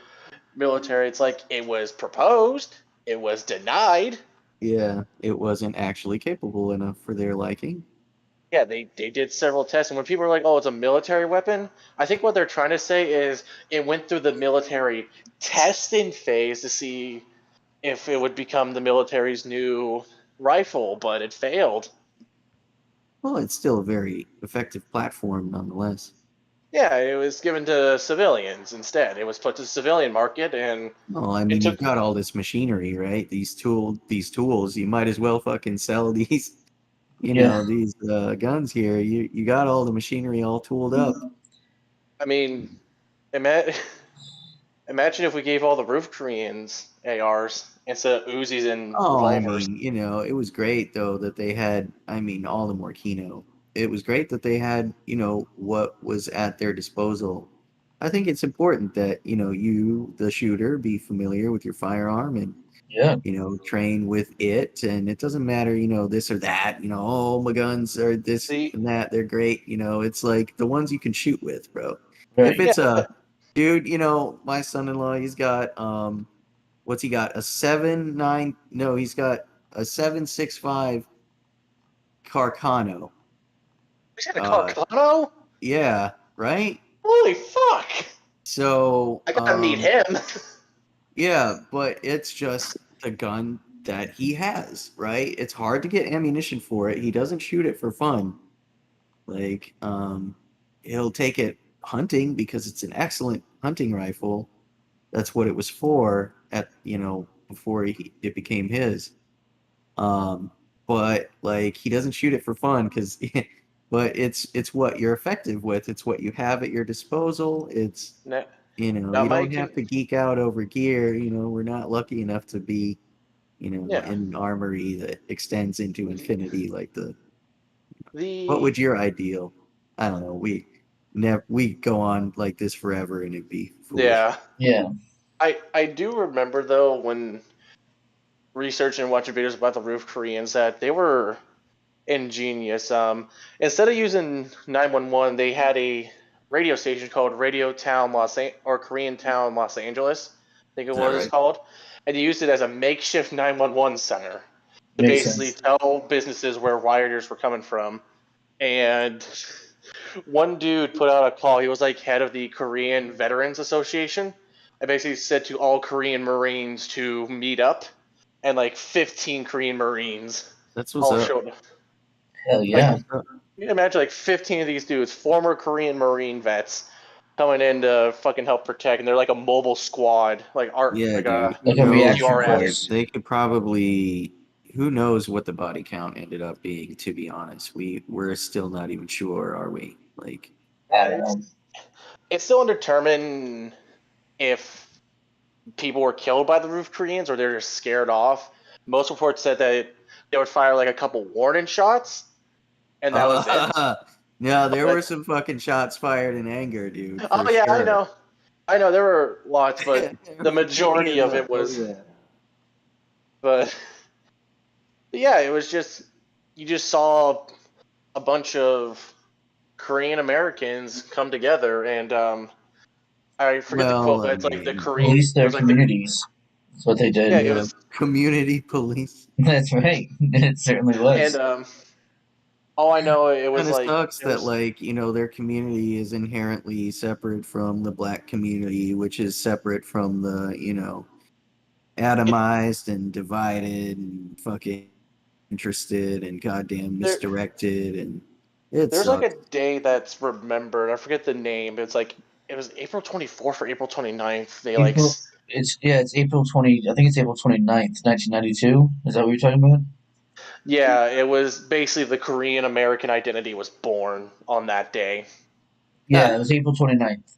military." It's like it was proposed, it was denied. Yeah. It wasn't actually capable enough for their liking. Yeah, they did several tests, and when people are like, "Oh, it's a military weapon," I think what they're trying to say is it went through the military testing phase to see if it would become the military's new rifle, but it failed. Well, it's still a very effective platform nonetheless. Yeah, it was given to civilians instead. It was put to the civilian market, and Well, I it mean, you've took. got all this machinery, right? These tools. You might as well fucking sell these, Yeah. these guns here. You got all the machinery all tooled up. I mean, ima- imagine if we gave all the roof Koreans ARs instead of Uzis and Oh, I revolvers. mean, it was great though that they had, I mean, all the Morkino. It was great that they had, what was at their disposal. I think it's important that, you, the shooter, be familiar with your firearm and, Yeah. train with it. And it doesn't matter, this or that, oh, my guns are this The and that. They're great. It's like the ones you can shoot with, bro. If Right. it's yeah, a dude, my son-in-law, he's got, what's he got? A 7.9? No, he's got a 7.65 Carcano. we got a Uh, Carcano. yeah, right. Holy fuck! So, I gotta meet him. yeah, but it's just the gun that he has, right? It's hard to get ammunition for it. He doesn't shoot it for fun. Like, he'll take it hunting because it's an excellent hunting rifle. That's what it was for before it became his. Um, but like he doesn't shoot it for fun because, but it's what you're effective with. It's what you have at your disposal. It's now, you don't Mike have can. to geek out over gear. We're not lucky enough to be, Yeah, in an armory that extends into infinity like the. What the would your ideal? I don't know. We go on like this forever and it'd be foolish. yeah. Yeah. I do remember though when researching and watching videos about the roof Koreans that they were ingenious. Instead of using 911, they had a radio station called Radio Town or Korean Town Los Angeles. I think it Is that was right? called, and they used it as a makeshift 911 center to Makes basically sense. tell businesses where rioters were coming from. And one dude put out a call. He was like head of the Korean Veterans Association. I basically said to all Korean Marines to meet up, and like 15 Korean Marines That's what's all up. showed. Hell Like, yeah. What's up? you can imagine like 15 of these dudes, former Korean Marine vets, coming in to fucking help protect, and they're like a mobile squad, Yeah, like dude. a Like Who a knows? reaction QRF. force. They could probably. Who knows what the body count ended up being? To be honest, we're still not even sure, are we? Like, I Yeah, don't know. it's still undetermined if people were killed by the roof Koreans or they're just scared off. Most reports said that they would fire like a couple warning shots, and that was it. no, there were But some fucking shots fired in anger, dude, for oh yeah, sure. I know there were lots, but There the were majority plenty of of it those. Oh was. yeah. But yeah, it was just you just saw a bunch of Korean Americans come together, and I forget the quote, Well, but I it's like the mean, Korean. Police It their was like the communities. That's what they yeah, did. it yeah, was, community police. That's right. It certainly and was. all I know it Kind was of like sucks it that was like their community is inherently separate from the black community, which is separate from the it atomized and divided and fucking interested and goddamn there. misdirected, and it There's like sucks. a day that's remembered. I forget the name. But it's like it was April 24th or April 29th. They like April. It's April 20. I think it's April 29th, 1992. Is that what you're talking about? yeah, it was basically the Korean American identity was born on that day. Yeah, it was April 29th.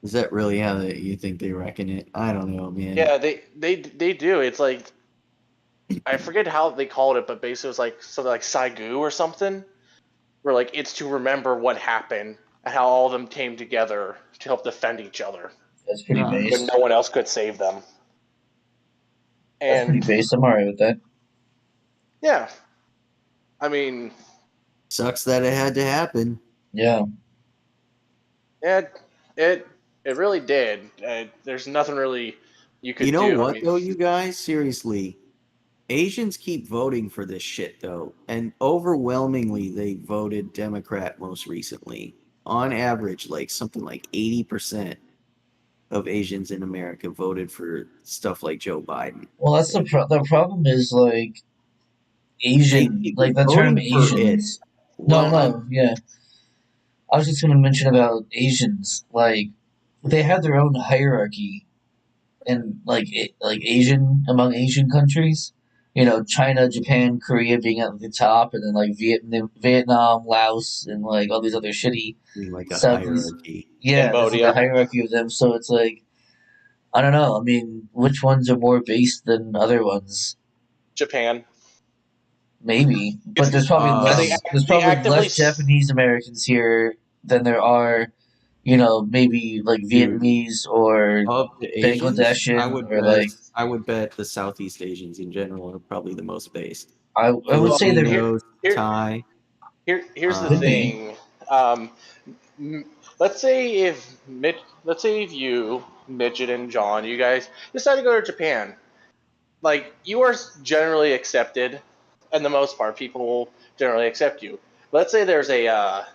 Is that really how you think they reckon it? I don't know, man. Yeah, they do. It's like I forget how they called it, but basically it was like something like Saigu or something, where it's to remember what happened and how all of them came together to help defend each other. That's pretty Nah. when based. no one else could save them. That's pretty And based. I'm alright with that. yeah, I mean, Sucks that it had to happen. Yeah. it it it really did. There's nothing really you You could know do. I what mean, though, you guys? Seriously. Asians keep voting for this shit though, and overwhelmingly they voted Democrat most recently. On average, like something like 80% of Asians in America voted for stuff like Joe Biden. Well, that's And the problem is like they Asian, like keep the term voting for it. Asians. No, Well, no, yeah. I was just gonna mention about Asians. Like they have their own hierarchy in like Asian among Asian countries. You know, China, Japan, Korea being at the top, and then like Vietnam, Laos, and like all these other shitty like a Southeast. hierarchy. Yeah, there's like a Cambodia, hierarchy of them. So it's like I don't know. I mean, which ones are more based than other ones? Japan, Maybe, but it's there's probably because Um, less. There's they probably actively less Japanese Americans here than there are, you know, maybe like dude, Vietnamese or of the Asians, Bangladeshian or like I would bet the Southeast Asians in general are probably the most based. I would well say they're Filipinos, here Thai. here's the could Um, be. thing. Um, let's say let's say if you Midget and John, you guys decide to go to Japan, like you are generally accepted, and the most part, people will generally accept you. Let's say there's a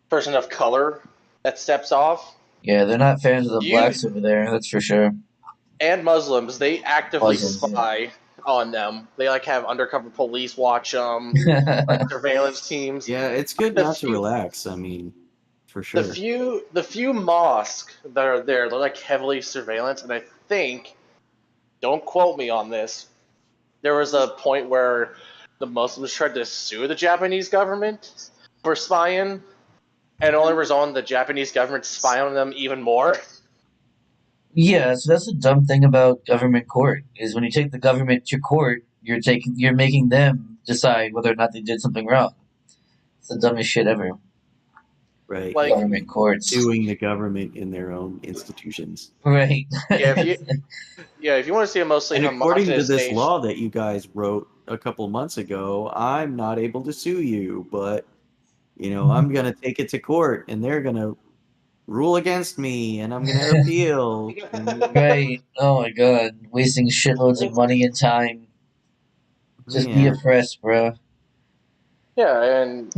person of color that steps off. Yeah, they're not fans of the You blacks over there. That's for sure. and Muslims, they actively Muslims, yeah. spy on them. They like have undercover police watch them, like surveillance teams. yeah, it's good The not to few relax. I mean, for the sure. few the few mosques that are there, they're like heavily surveillance, and I think, don't quote me on this, there was a point where the Muslims tried to sue the Japanese government for spying, and only result in the Japanese government spying on them even more. Yeah, so that's the dumb thing about government court is when you take the government to court, you're making them decide whether or not they did something wrong. It's the dumbest shit ever. Right. Like, Government courts. Suing the government in their own institutions. Right. yeah, if you want to see a mostly And according to homogenous this nation, law that you guys wrote a couple months ago, I'm not able to sue you, but I'm gonna take it to court and they're gonna rule against me and I'm gonna appeal. And Right. Oh my god. Wasting shitloads of money and time. Just be yeah, oppressed, bro. yeah, and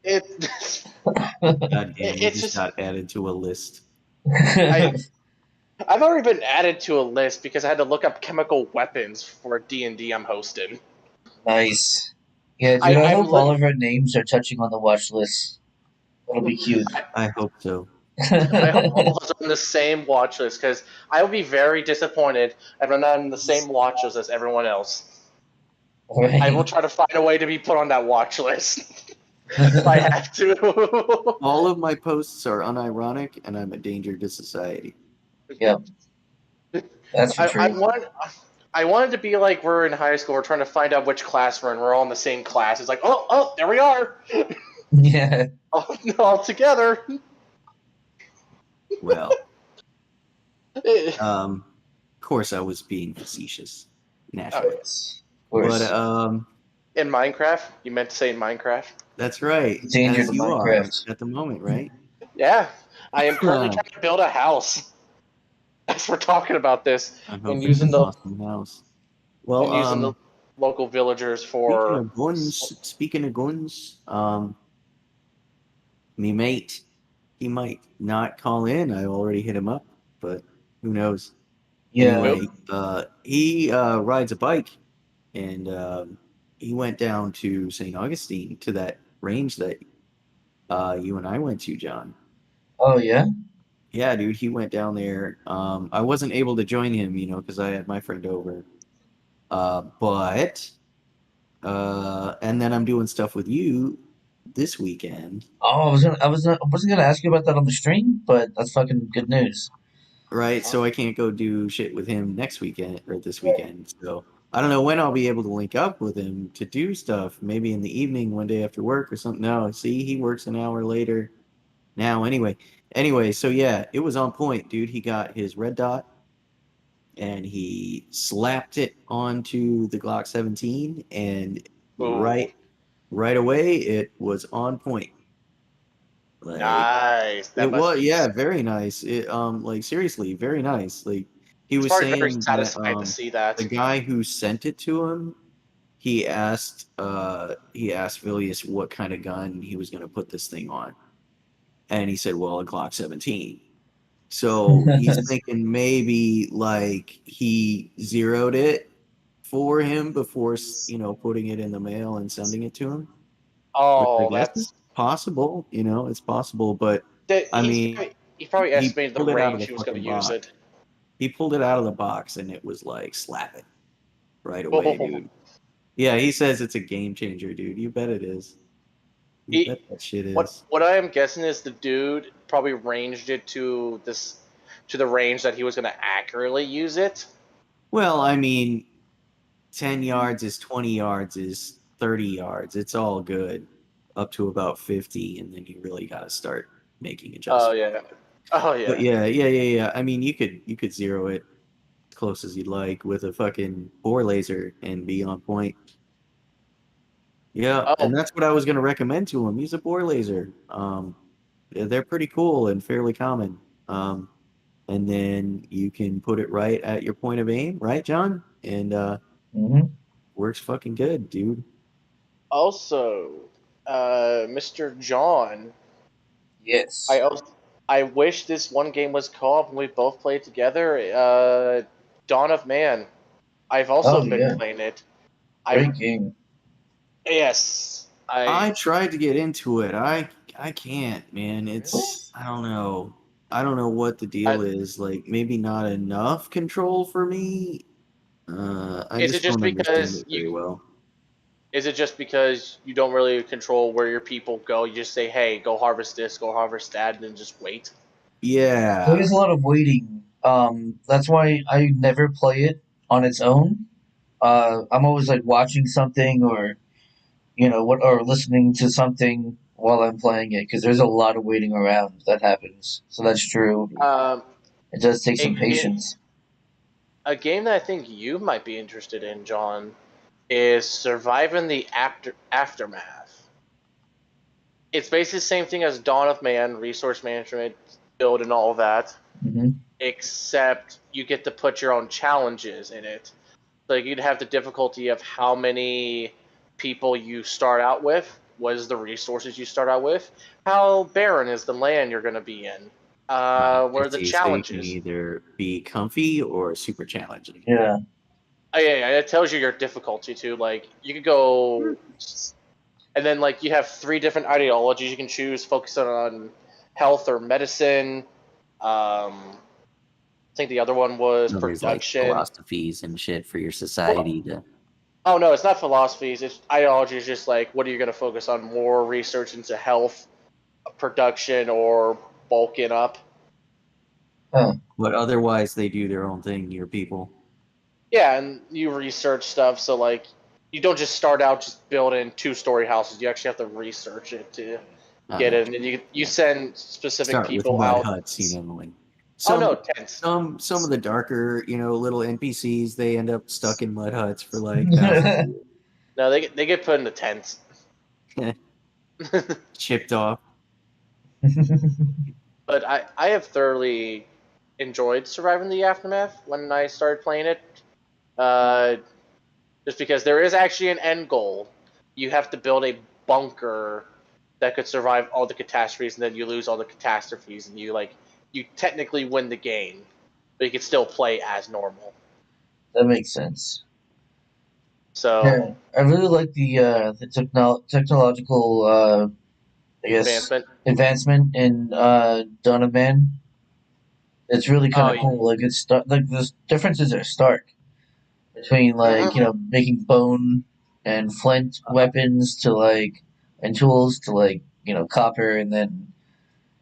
it, goddamn, you it's just just got added to a list. I I've already been added to a list because I had to look up chemical weapons for D&D I'm hosting. Nice. Yeah, dude, I I'm hope all lit. of our names are touching on the watch list. That'll be cute. I hope so. I hope all of us are on the same watch list because I will be very disappointed if I'm not on the same watch list as everyone else. I will Right. try to find a way to be put on that watch list if I have to. All of my posts are unironic and I'm a danger to society. Yep. That's for I, I true. want. I wanted to be like we're in high school. We're trying to find out which class we're in. We're all in the same class. It's like, oh, there we are, Yeah. all together. Well, of course I was being facetious, Of naturally. course. Of But course. In Minecraft, you meant to say in Minecraft? that's right, Danger as to you are Minecraft. at the moment, right? Yeah, I am currently I trying to build a house. As we're talking about this, hope and it's using an the awesome house. Well, and using the local villagers speaking for. of guns, me mate, he might not call in. I already hit him up, but who knows? Yeah. Nope. Anyway, he rides a bike, and he went down to St. Augustine to that range that you and I went to, John. Oh yeah. Yeah, dude, he went down there. I wasn't able to join him, because I had my friend over. But and then I'm doing stuff with you this weekend, Oh, I wasn't gonna ask you about that on the stream, but that's fucking good news. right? So I can't go do shit with him next weekend or this weekend. So I don't know when I'll be able to link up with him to do stuff. Maybe in the evening, one day after work or something. No, see, he works an hour later. now. Anyway, so yeah, it was on point, dude. He got his red dot and he slapped it onto the Glock 17, and Ooh, right away it was on point. Like nice. That it must was, be. yeah, very nice. It like seriously, very nice. Like he It's was probably very saying that satisfying to see the that. guy who sent it to him, he asked Vilius what kind of gun he was going to put this thing on, and he said, "Well, a Glock 17." So he's thinking maybe like he zeroed it for him before putting it in the mail and sending it to him, which I Oh, guess is that's possible. It's possible, but that. I mean, He probably he estimated the pulled it out of range the he was going fucking to use box. it. He pulled it out of the box, and it was like slap it right away, Oh, dude. Yeah, he says it's a game changer, dude. You bet it is. You he, bet that shit what is. what I am guessing is the dude probably ranged it to the range that he was going to accurately use it. Well, I mean, 10 yards is 20 yards is 30 yards. It's all good up to about 50, and then you really got to start making Oh adjustments. yeah. Oh But yeah. yeah. I mean, you could zero it as close as you'd like with a fucking bore laser and be on point. Yeah, and Oh, that's what I was going to recommend to him. Use a bore laser. They're pretty cool and fairly common. And then you can put it right at your point of aim, right, John? And Hmm. works fucking good, dude. also, Mr. John, I Yes. also, I wish this one game was co-op and we both played together. Dawn of Man. I've also Oh been yeah, playing it. I great game. yes, I tried to get into it. I can't, man. Really? I don't know. I don't know what the I, deal is. Like maybe not enough control for me. I is it just just don't understand because it very well. is it just because you don't really control where your people go? You just say, "Hey, go harvest this, go harvest that," and then just wait. There is Yeah. a lot of waiting. That's why I never play it on its own. I'm always like watching something or or listening to something while I'm playing it because there's a lot of waiting around that happens. So that's true. Um, It does take some a, ga- patience. a game that I think you might be interested in, John, is surviving the aftermath. It's basically the same thing as Dawn of Man, resource management, build, and all that, Hmm. except you get to put your own challenges in it. So you'd have the difficulty of how many people you start out with, what is the resources you start out with, how barren is the land you're going to be in, I what are the see. So you can challenges. either be comfy or super challenging. Yeah. Oh, yeah, it tells you your difficulty too. Like you could go, and then like you have three different ideologies you can choose, focusing on health or medicine. I think the other one was No, there's like production. philosophies and shit for your Well, society to. oh no, it's not philosophies. It's ideology. Is just like what are you going to focus on more research into health, production, or bulking up. Huh. But otherwise, they do their own thing. Your people. Yeah, and you research stuff. So like you don't just start out just building two-story houses. You actually have to research it to get it, and then you Yeah. send specific Start with people mud out. huts, like Oh some no, tents. some of the darker, little NPCs, they end up stuck in mud huts for like thousands of No, they get put into tents. years. Chipped off. But I have thoroughly enjoyed surviving the aftermath when I started playing it. Uh, just because there is actually an end goal. You have to build a bunker that could survive all the catastrophes, and then you lose all the catastrophes, and you technically win the game, but you can still play as normal. That makes sense. So Yeah, I really like the technological I guess advancement. advancement in Donovan. It's really kind Oh, of cool. Like like the differences are stark between like mhm. making bone and flint weapons to like and tools to like copper and then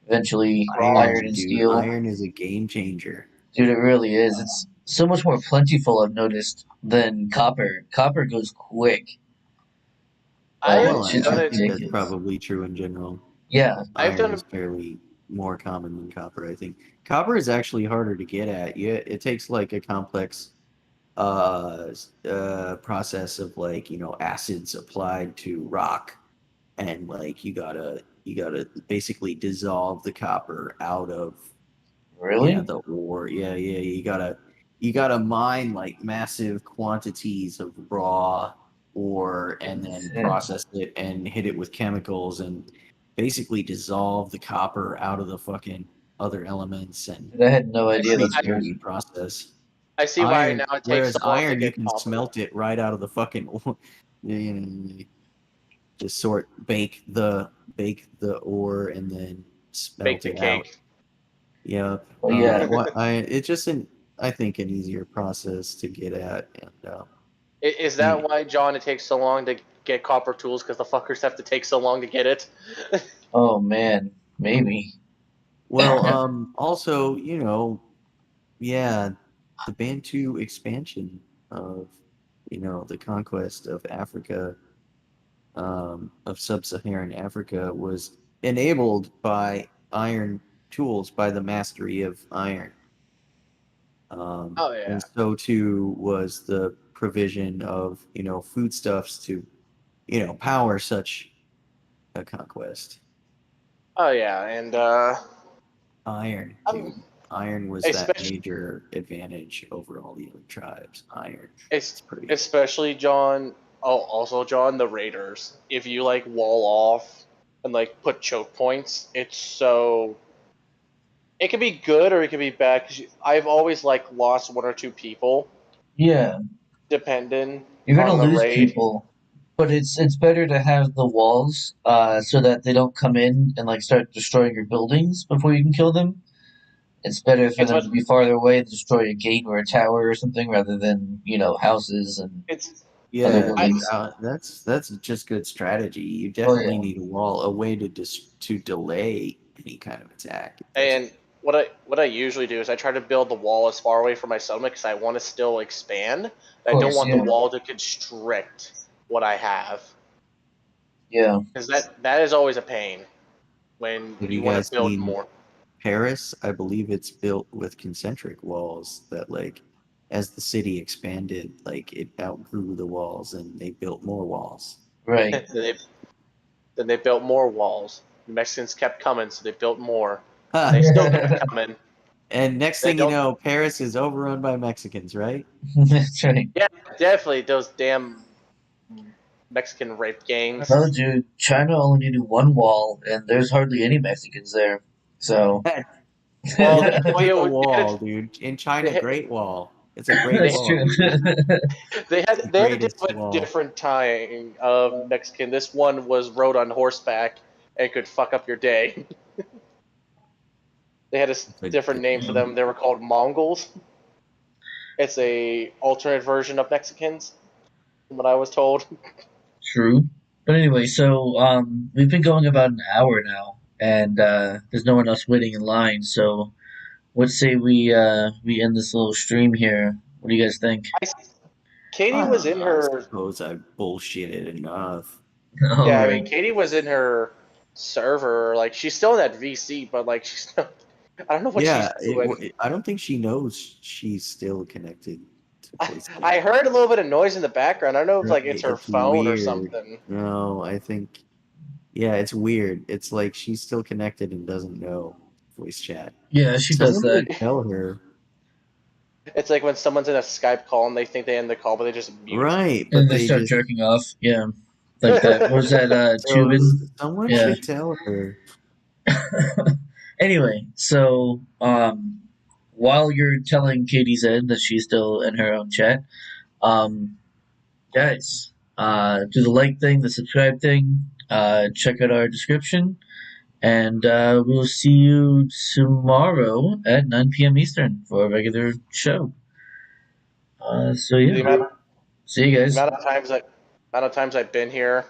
eventually iron Iron, and dude. steel. Iron is a game changer. Dude, it really is. It's so much more plentiful. I've noticed than copper. Copper goes quick. I It's Well, just haven't. I think that's ridiculous. probably true in general. Yeah, I've Iron done is fairly more common than copper, I think. Copper is actually harder to get at. Yeah, it takes like a complex process of like, acids applied to rock, and like you gotta basically dissolve the copper out of, yeah, really? the ore. Yeah, yeah, you gotta mine like massive quantities of raw ore and then Shit. process it and hit it with chemicals and basically dissolve the copper out of the fucking other elements, and Dude, I had no I it's a idea see pretty that's I, dirty crazy. process. I see why Iron, now it takes whereas so long to iron, you get can copper. smelt it right out of the fucking ore. You just bake the ore and then Bake smelt the it out. cake. Yep. But yeah, It's just I think an easier process to get at, and Is that you, why, John, it takes so long to get copper tools? Because the fuckers have to take so long to get it. oh man, maybe. well, also, yeah, the Bantu expansion of, the conquest of Africa, of sub-Saharan Africa, was enabled by iron tools, by the mastery of iron. Oh yeah. And so too was the provision of, foodstuffs to, power such a conquest. Oh yeah, and Iron, I'm dude. Iron was that especially major advantage over all the other tribes. Iron. es- It's pretty. especially John. Oh, also John, the Raiders. If you like wall off and like put choke points, it's so it can be good or it can be bad. Because I've always like lost one or two people Yeah, depending you're gonna on the lose raid. people, but it's better to have the walls, so that they don't come in and like start destroying your buildings before you can kill them. It's better for It's them much to be farther away and destroy a gate or a tower or something rather than houses and it's other Yeah, I dude. buildings. That's just good strategy. You Oh definitely yeah, need a way to delay any kind of attack. It doesn't. and what I usually do is I try to build the wall as far away from my settlement because I want to still expand. of I don't course, want the yeah, wall to constrict what I have yeah. because that is always a pain when Have you you want to guys build seen more. Paris? I believe it's built with concentric walls that, like, as the city expanded, like it outgrew the walls and they built more walls. Right. then they then they built more walls. The Mexicans kept coming, so they built more, and they Huh. still kept coming. And next They thing you don't. know, Paris is overrun by Mexicans, right? That's right. Yeah, definitely those damn Mexican rape I don't know, gangs. dude. China only needed one wall, and there's hardly any Mexicans there. So Well, It's quite the they had wall, dude. In China, they Great Wall. It's a great they that's wall, true. dude. It's the they had to deal greatest with a wall. different tying of Mexican. This one was rode on horseback and could fuck up your day. They had a It's a, different name for them. They were called Mongols. It's a alternate version of Mexicans, from what I was told. True. But anyway, so we've been going about an hour now, and there's no one else waiting in line. So let's say we end this little stream here. What do you guys think? I, Katie was in I her. suppose I bullshitted enough. All Yeah, I right. mean, Katie was in her server. Like, she's still in that VC, but like, she's not. I don't know what she's Yeah, doing. I don't think she knows she's still connected to I, PlayStation. I heard a little bit of noise in the background. I don't know if Right, like it's her it's phone or weird. something. No, I think, yeah, it's weird. It's like she's still connected and doesn't know voice chat. Yeah, she does Someone that, should tell her. It's like when someone's in a Skype call and they think they end the call, but they just mute. Right, but and they they start just, jerking off. Yeah, like that. What was that? so Tubin. someone Yeah. should tell her. Anyway, so while you're telling Katie Zed that she's still in her own chat, um, guys, do the like thing, the subscribe thing. Check out our description, and we'll see you tomorrow at 9 p.m. Eastern for a regular show. So yeah, the amount see you the guys. amount of times I've been here